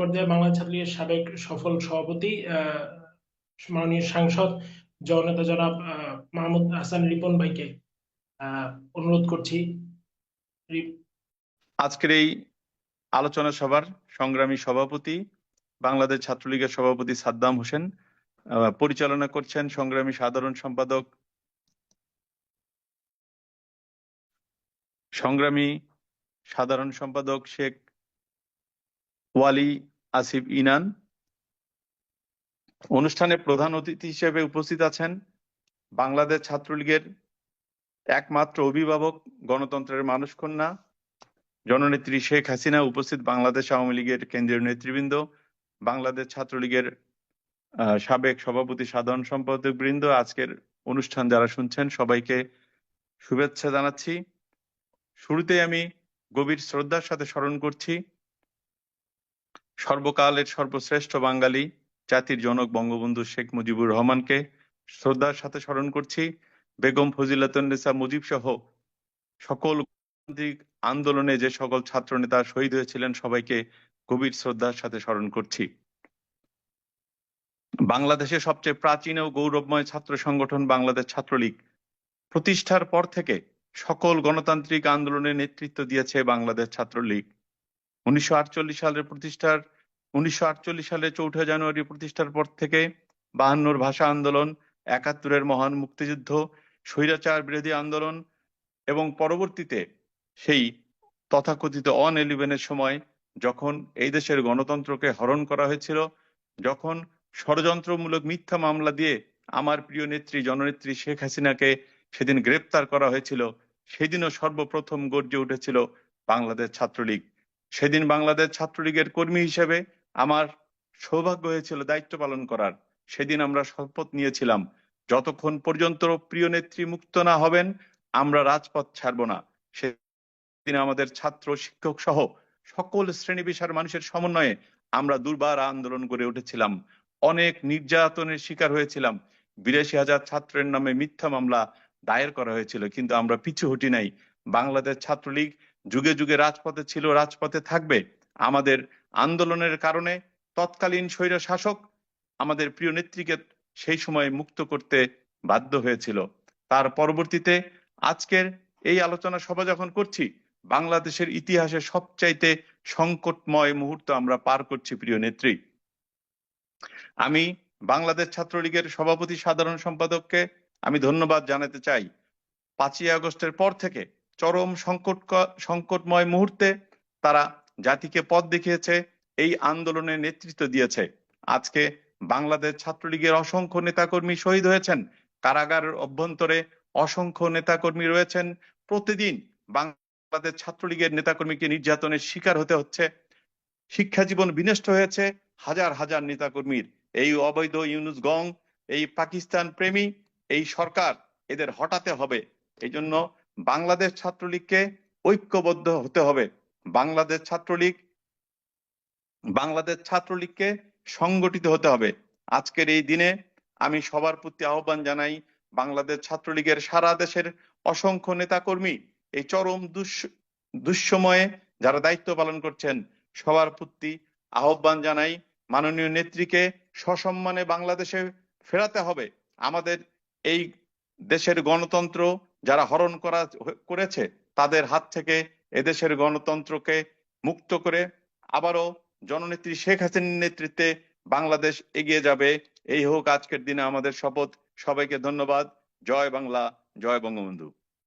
পর্যায়ে বাংলাদেশ ছাত্রলীগের সাবেক সফল সভাপতি মাননীয় সাংসদ জননেতা জনাব মাহমুদ হাসান রিপন ভাইকে অনুরোধ করছি। আজকের এই আলোচনা সভার সংগ্রামী সভাপতি বাংলাদেশ ছাত্রলীগের সভাপতি সাদ্দাম হোসেন, পরিচালনা করছেন সংগ্রামী সাধারণ সম্পাদক শেখ ওয়ালি আসিফ ইনান। অনুষ্ঠানে প্রধান অতিথি হিসেবে উপস্থিত আছেন বাংলাদেশ ছাত্রলীগের একমাত্র অভিভাবক, গণতন্ত্রের মানুষকন্যা জননেত্রী শেখ হাসিনা, উপস্থিত বাংলাদেশ আওয়ামী লীগের কেন্দ্রীয় নেতৃবৃন্দ, বাংলাদেশ ছাত্রলীগের সাবেক সভাপতি, সাধারণ সম্পাদক বৃন্দ, আজকের অনুষ্ঠান যারা শুনছেন সবাইকে শুভেচ্ছা জানাচ্ছি। শুরুতে আমি গভীর শ্রদ্ধার সাথে স্মরণ করছি সর্বকালের সর্বশ্রেষ্ঠ বাঙালি, জাতির জনক বঙ্গবন্ধু শেখ মুজিবুর রহমানকে শ্রদ্ধার সাথে স্মরণ করছি। বেগম ফজিলাতুন্নেসা মুজিব সহ সকল আন্দোলনে যে সকল ছাত্র নেতা শহীদ হয়েছিলেন সবাইকে গভীর শ্রদ্ধার সাথে স্মরণ করছি। বাংলাদেশের সবচেয়ে প্রাচীন ও গৌরবময় ছাত্র সংগঠন বাংলাদেশ ছাত্রলীগ প্রতিষ্ঠার পর থেকে সকল গণতান্ত্রিক আন্দোলনে নেতৃত্ব দিয়েছে বাংলাদেশ ছাত্রলীগ। 1948 সালে 4 জানুয়ারি প্রতিষ্ঠার পর থেকে 52 ভাষা আন্দোলন, 71 মহান মুক্তিযুদ্ধ, স্বৈরাচার বিরোধী আন্দোলন এবং পরবর্তীতে সেই তথাকথিত অন-11-এর সময় যখন এই দেশের গণতন্ত্রকে হরণ করা হয়েছিল, যখন ষড়যন্ত্রমূলক মিথ্যা মামলা দিয়ে আমার প্রিয় নেত্রী জননেত্রী শেখ হাসিনাকে সেদিন গ্রেপ্তার করা হয়েছিল, সেদিনও সর্বপ্রথম গর্জে উঠেছিল বাংলাদেশ ছাত্রলীগ। সেদিন বাংলাদেশ ছাত্রলীগের কর্মী হিসেবে আমার সৌভাগ্য হয়েছিল দায়িত্ব পালন করার। সেদিন আমরা শপথ নিয়েছিলাম, যতক্ষণ পর্যন্ত প্রিয় নেত্রী মুক্ত না হবেন আমরা রাজপথ ছাড়ব না। সেদিন আমাদের ছাত্র, শিক্ষক সহ সকল শ্রেণী পেশার মানুষের সমন্বয়ে আমরা দুর্বার আন্দোলন গড়ে উঠেছিলাম। অনেক নির্যাতনের শিকার হয়েছিলাম। 82,000 ছাত্রের নামে মিথ্যা মামলা দায়ের করা হয়েছিল, কিন্তু আমরা পিছু হটি নাই। বাংলাদেশ ছাত্রলীগ যুগে যুগে রাজপথে ছিল, রাজপথে থাকবে। আমাদের আন্দোলনের কারণে তৎকালীন স্বৈর শাসক আমাদের প্রিয় নেত্রীকে সেই সময় মুক্ত করতে বাধ্য হয়েছিল। তার পরবর্তীতে আজকের এই আলোচনা সভা যখন করছি, বাংলাদেশের ইতিহাসে সবচাইতে সংকটময় মুহূর্ত আমরা পার করছি প্রিয় নেত্রী। আমি বাংলাদেশ ছাত্রলীগের সভাপতি, সাধারণ সম্পাদককে আমি ধন্যবাদ জানাতে চাই। 5ই আগস্টের পর থেকে চরম সংকটময় মুহূর্তে তারা জাতিকে পথ দেখিয়েছে, এই আন্দোলনে নেতৃত্ব দিয়েছে। আজকে বাংলাদেশ ছাত্রলীগের অসংখ্য নেতাকর্মী শহীদ হয়েছেন, কারাগারের অভ্যন্তরে অসংখ্য নেতাকর্মী রয়েছেন। প্রতিদিন বাংলাদেশ ছাত্রলীগের নেতাকর্মীকে নির্যাতনের শিকার হতে হচ্ছে। শিক্ষা জীবন বিনষ্ট হয়েছে হাজার হাজার নেতাকর্মীর। এই অবৈধ ইউনুস গং, এই পাকিস্তান প্রেমী এই সরকার, এদের হটাতে হবে। এই জন্য বাংলাদেশ ছাত্রলীগকে ঐক্যবদ্ধ হতে হবে। বাংলাদেশ ছাত্রলীগকে সংগঠিত হতে হবে। আজকের এই দিনে আমি সবার প্রতি আহ্বান জানাই, বাংলাদেশ ছাত্রলীগের সারা দেশের অসংখ্য নেতাকর্মী এই চরম দুঃসময়ে যারা দায়িত্ব পালন করছেন, সবার প্রতি আহ্বান জানাই, মাননীয় নেত্রীকে সসম্মানে বাংলাদেশে ফেরাতে হবে। আমাদের এই দেশের গণতন্ত্র যারা হরণ করেছে তাদের হাত থেকে এদেশের গণতন্ত্রকে মুক্ত করে আবারও জননেত্রী শেখ হাসিনার নেতৃত্বে বাংলাদেশ এগিয়ে যাবে। এই হোক আজকের দিনে আমাদের শপথ। সবাইকে ধন্যবাদ। জয় বাংলা, জয় বঙ্গবন্ধু।